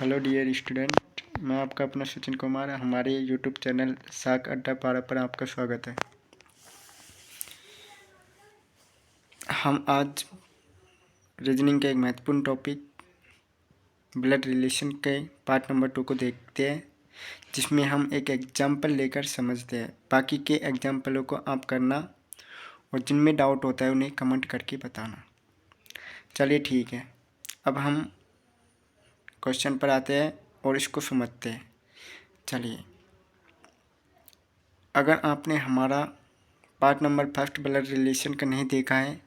Hello dear student, मैं आपका अपना सचिन कुमार। हमारे यूट्यूब चैनल साक अड्डा पारा पर आपका स्वागत है। हम आज रीजनिंग के एक महत्वपूर्ण टॉपिक ब्लड रिलेशन के पार्ट नंबर 2 को देखते हैं, जिसमें हम एक एग्जाम्पल लेकर समझते हैं। बाकी के एग्जाम्पलों को आप करना और जिनमें डाउट होता है उन्हें कमेंट करके बताना। चलिए ठीक है, अब हम क्वेश्चन पर आते हैं और इसको समझते हैं। चलिए, अगर आपने हमारा पार्ट नंबर 1 ब्लड रिलेशन का नहीं देखा है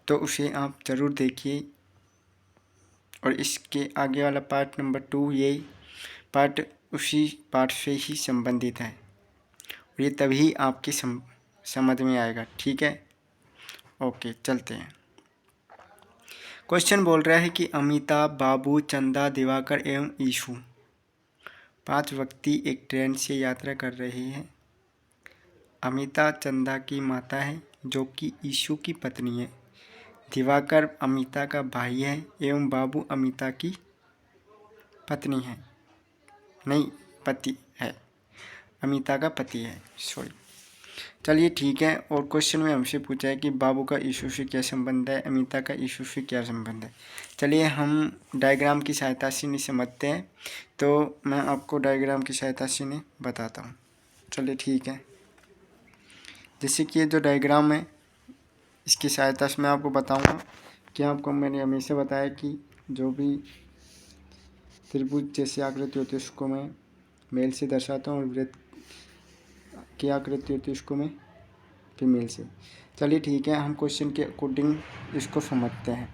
तो उसे आप ज़रूर देखिए, और इसके आगे वाला पार्ट नंबर 2 ये पार्ट उसी पार्ट से ही संबंधित है, और ये तभी आपकी समझ में आएगा। ठीक है, ओके चलते हैं। क्वेश्चन बोल रहा है कि अमिताभ, बाबू, चंदा, दिवाकर एवं ईशु 5 व्यक्ति एक ट्रेन से यात्रा कर रहे हैं। अमिता चंदा की माता है जो कि ईशु की पत्नी है। दिवाकर अमिता का भाई है एवं बाबू अमिता की पत्नी है, नहीं पति है, अमिता का पति है, सॉरी। चलिए ठीक है, और क्वेश्चन में हमसे पूछा है कि बाबू का ईशु से क्या संबंध है, अमिता का ईशु से क्या संबंध है। चलिए हम डायग्राम की सहायता से नहीं समझते हैं, तो मैं आपको डायग्राम की सहायता से नहीं बताता हूँ। चलिए ठीक है, जैसे कि ये जो डायग्राम है इसकी सहायता से मैं आपको बताऊंगा कि आपको मैंने हमेशा बताया कि जो भी त्रिभुज जैसी आकृति होती है उसको मैं मेल से दर्शाता हूँ, और वृत्त की आकृति होती है उसको मैं फीमेल से। चलिए ठीक है, हम क्वेश्चन के अकॉर्डिंग इसको समझते हैं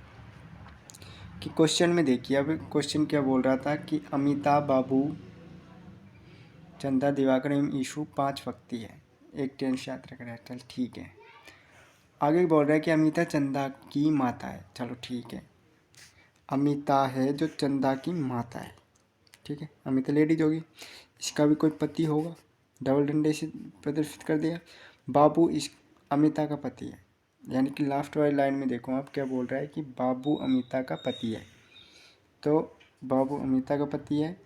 कि क्वेश्चन में देखिए। अब क्वेश्चन क्या बोल रहा था कि अमिता, बाबू, चंदा, दिवाकर एवं ईशु 5 व्यक्ति है, एक ट्रेन से यात्रा कर रहा है। चल ठीक है, आगे बोल रहा है कि अमिता चंदा की माता है। चलो ठीक है, अमिता है जो चंदा की माता है। ठीक है, अमिता लेडीज होगी, इसका भी कोई पति होगा, डबल डंडे से प्रदर्शित कर दिया। बाबू इस अमिता का पति है, यानी कि लास्ट वाली लाइन में देखो आप क्या बोल रहा है कि बाबू अमिता का पति है, तो बाबू अमिता का पति है।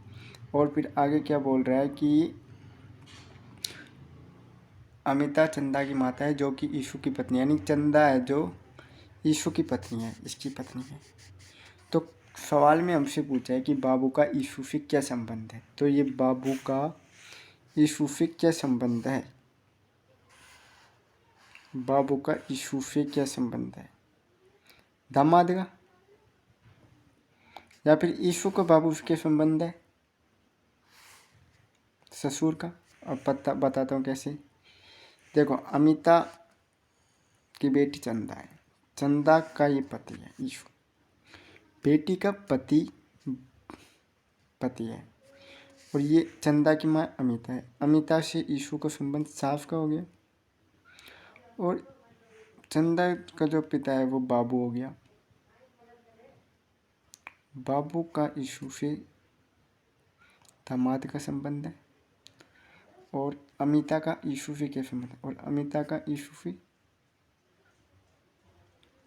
और फिर आगे क्या बोल रहा है कि अमिता चंदा की माता है जो कि ईशु की पत्नी, यानी चंदा है जो ईशु की पत्नी है, इसकी पत्नी है। तो सवाल में हमसे पूछा है कि बाबू का ईशु से क्या संबंध है, तो ये बाबू का ईशु से क्या संबंध है, बाबू का ईशु से क्या संबंध है, दामाद का, या फिर ईशु का बाबू से क्या संबंध है, ससुर का। अब बताता हूँ कैसे। देखो, अमिता की बेटी चंदा है, चंदा का ये पति है ईशु, बेटी का पति है, और ये चंदा की माँ अमिता है। अमिता से ईशु का संबंध सास का हो गया, और चंदा का जो पिता है वो बाबू हो गया। बाबू का ईशु से दामाद का संबंध है, और अमिता का ईशु से क्या संबंध है, और अमिता का ईशु से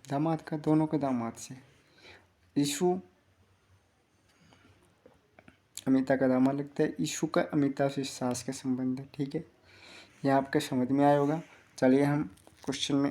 दामाद का, दोनों का दामाद से। ईशु अमिता का दामाद लगता है, ईशु का अमिता से सास का संबंध है। ठीक है, ये आपके समझ में आया होगा। चलिए हम क्वेश्चन में